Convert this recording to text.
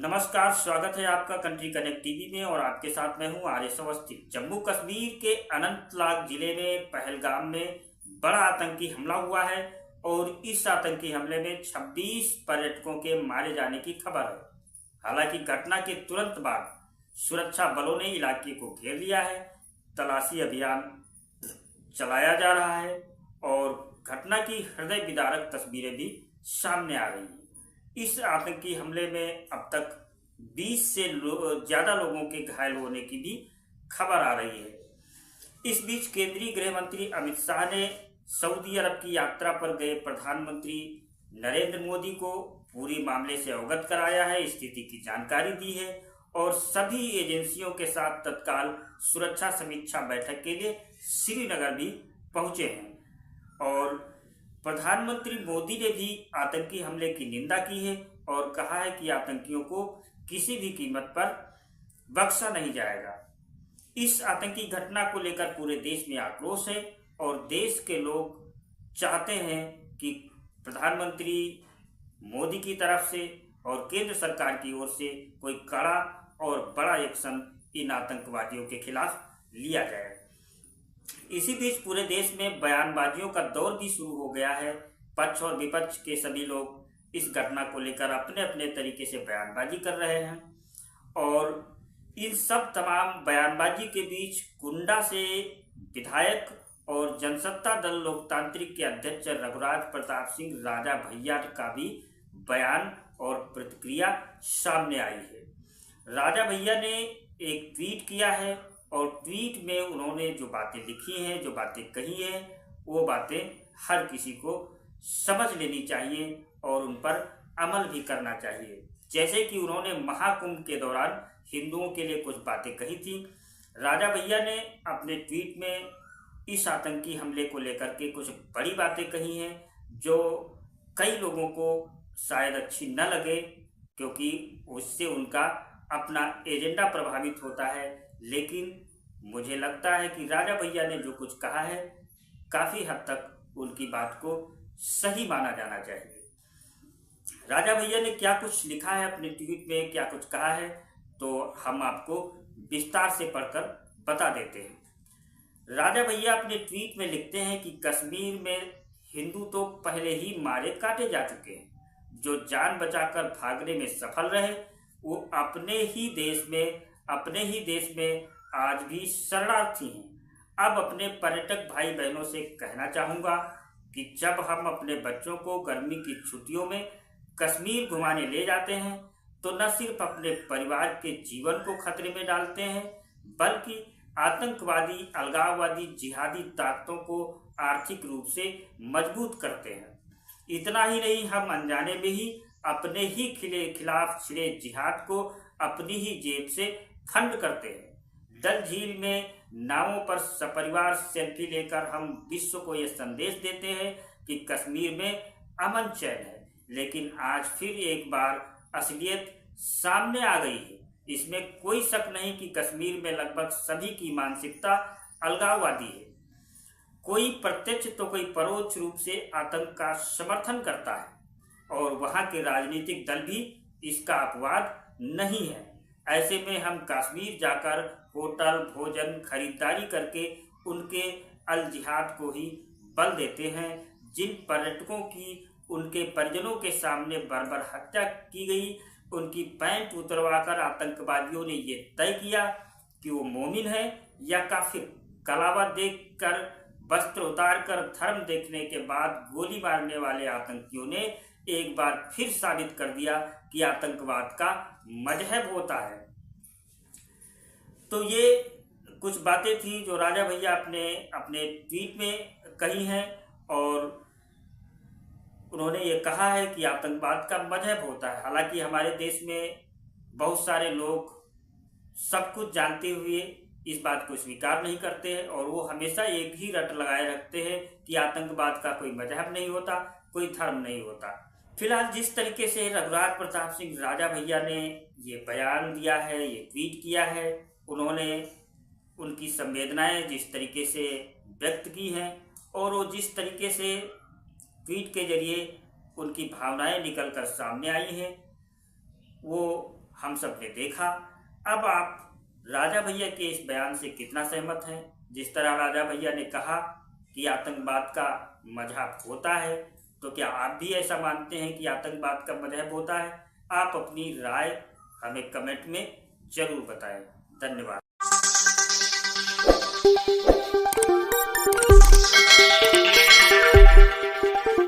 नमस्कार, स्वागत है आपका कंट्री कनेक्ट टीवी में और आपके साथ मैं हूं आर्य अवस्थी। जम्मू कश्मीर के अनंतनाग जिले में पहलगाम में बड़ा आतंकी हमला हुआ है और इस आतंकी हमले में 26 पर्यटकों के मारे जाने की खबर है। हालांकि घटना के तुरंत बाद सुरक्षा बलों ने इलाके को घेर लिया है, तलाशी अभियान चलाया जा रहा है और घटना की हृदय विदारक तस्वीरें भी सामने आ रही हैं। इस आतंकी हमले में अब तक 20 से ज्यादा लोगों के घायल होने की भी खबर आ रही है। इस बीच केंद्रीय गृह मंत्री अमित शाह ने सऊदी अरब की यात्रा पर गए प्रधानमंत्री नरेंद्र मोदी को पूरी मामले से अवगत कराया है, स्थिति की जानकारी दी है और सभी एजेंसियों के साथ तत्काल सुरक्षा समीक्षा बैठक के लिए श्रीनगर भी पहुंचे हैं। और प्रधानमंत्री मोदी ने भी आतंकी हमले की निंदा की है और कहा है कि आतंकियों को किसी भी कीमत पर बख्शा नहीं जाएगा। इस आतंकी घटना को लेकर पूरे देश में आक्रोश है और देश के लोग चाहते हैं कि प्रधानमंत्री मोदी की तरफ से और केंद्र सरकार की ओर से कोई कड़ा और बड़ा एक्शन इन आतंकवादियों के खिलाफ लिया जाए। इसी बीच पूरे देश में बयानबाजियों का दौर भी शुरू हो गया है। पक्ष और विपक्ष के सभी लोग इस घटना को लेकर अपने अपने तरीके से बयानबाजी कर रहे हैं और इन सब तमाम बयानबाजी के बीच कुंडा से विधायक और जनसत्ता दल लोकतांत्रिक के अध्यक्ष रघुराज प्रताप सिंह राजा भैया का भी बयान और प्रतिक्रिया सामने आई है। राजा भैया ने एक ट्वीट किया है और ट्वीट में उन्होंने जो बातें लिखी हैं, जो बातें कही हैं, वो बातें हर किसी को समझ लेनी चाहिए और उन पर अमल भी करना चाहिए। जैसे कि उन्होंने महाकुंभ के दौरान हिंदुओं के लिए कुछ बातें कही थी। राजा भैया ने अपने ट्वीट में इस आतंकी हमले को लेकर के कुछ बड़ी बातें कही हैं जो कई लोगों को शायद अच्छी न लगे, क्योंकि उससे उनका अपना एजेंडा प्रभावित होता है। लेकिन मुझे लगता है कि राजा भैया ने जो कुछ कहा है काफ़ी हद तक उनकी बात को सही माना जाना चाहिए। राजा भैया ने क्या कुछ लिखा है अपने ट्वीट में, क्या कुछ कहा है, तो हम आपको विस्तार से पढ़कर बता देते हैं। राजा भैया अपने ट्वीट में लिखते हैं कि कश्मीर में हिंदू तो पहले ही मारे काटे जा चुके हैं। जो जान बचाकर भागने में सफल रहे वो अपने ही देश में आज भी शरणार्थी हैं। अब अपने पर्यटक भाई बहनों से कहना चाहूँगा कि जब हम अपने बच्चों को गर्मी की छुट्टियों में कश्मीर घुमाने ले जाते हैं तो न सिर्फ अपने परिवार के जीवन को खतरे में डालते हैं, बल्कि आतंकवादी, अलगाववादी, जिहादी ताकतों को आर्थिक रूप से मजबूत करते हैं। इतना ही नहीं, हम अनजाने में ही अपने ही खिलाफ छिड़े जिहाद को अपनी ही जेब से फंड करते हैं। डल झील में नावों पर सपरिवार सेल्फी लेकर हम विश्व को यह संदेश देते हैं कि कश्मीर में अमन चैन है, लेकिन आज फिर एक बार असलियत सामने आ गई है। इसमें कोई शक नहीं कि कश्मीर में लगभग सभी की मानसिकता अलगाववादी है। कोई प्रत्यक्ष तो कोई परोक्ष रूप से आतंक का समर्थन करता है और वहाँ के राजनीतिक दल भी इसका अपवाद नहीं है। ऐसे में हम कश्मीर जाकर होटल, भोजन, खरीदारी करके उनके अल जिहाद को ही बल देते हैं। जिन पर्यटकों की उनके परिजनों के सामने बर्बर हत्या की गई, उनकी पैंट उतरवाकर आतंकवादियों ने ये तय किया कि वो मोमिन है या काफिर। कलावा देखकर, वस्त्र उतारकर, धर्म देखने के बाद गोली मारने वाले आतंकियों ने एक बार फिर साबित कर दिया कि आतंकवाद का मजहब होता है। तो ये कुछ बातें थी जो राजा भैया अपने ट्वीट में कही हैं और उन्होंने ये कहा है कि आतंकवाद का मजहब होता है। हालांकि हमारे देश में बहुत सारे लोग सब कुछ जानते हुए इस बात को स्वीकार नहीं करते हैं और वो हमेशा एक ही रट लगाए रखते हैं कि आतंकवाद का कोई मजहब नहीं होता, कोई धर्म नहीं होता। फिलहाल जिस तरीके से रघुराज प्रताप सिंह राजा भैया ने ये बयान दिया है, ये ट्वीट किया है, उन्होंने उनकी संवेदनाएं जिस तरीके से व्यक्त की हैं और वो जिस तरीके से ट्वीट के जरिए उनकी भावनाएं निकल कर सामने आई हैं, वो हम सब ने देखा। अब आप राजा भैया के इस बयान से कितना सहमत हैं? जिस तरह राजा भैया ने कहा कि आतंकवाद का मजहब होता है, तो क्या आप भी ऐसा मानते हैं कि आतंकवाद का मजहब होता है? आप अपनी राय हमें कमेंट में जरूर बताएं। धन्यवाद।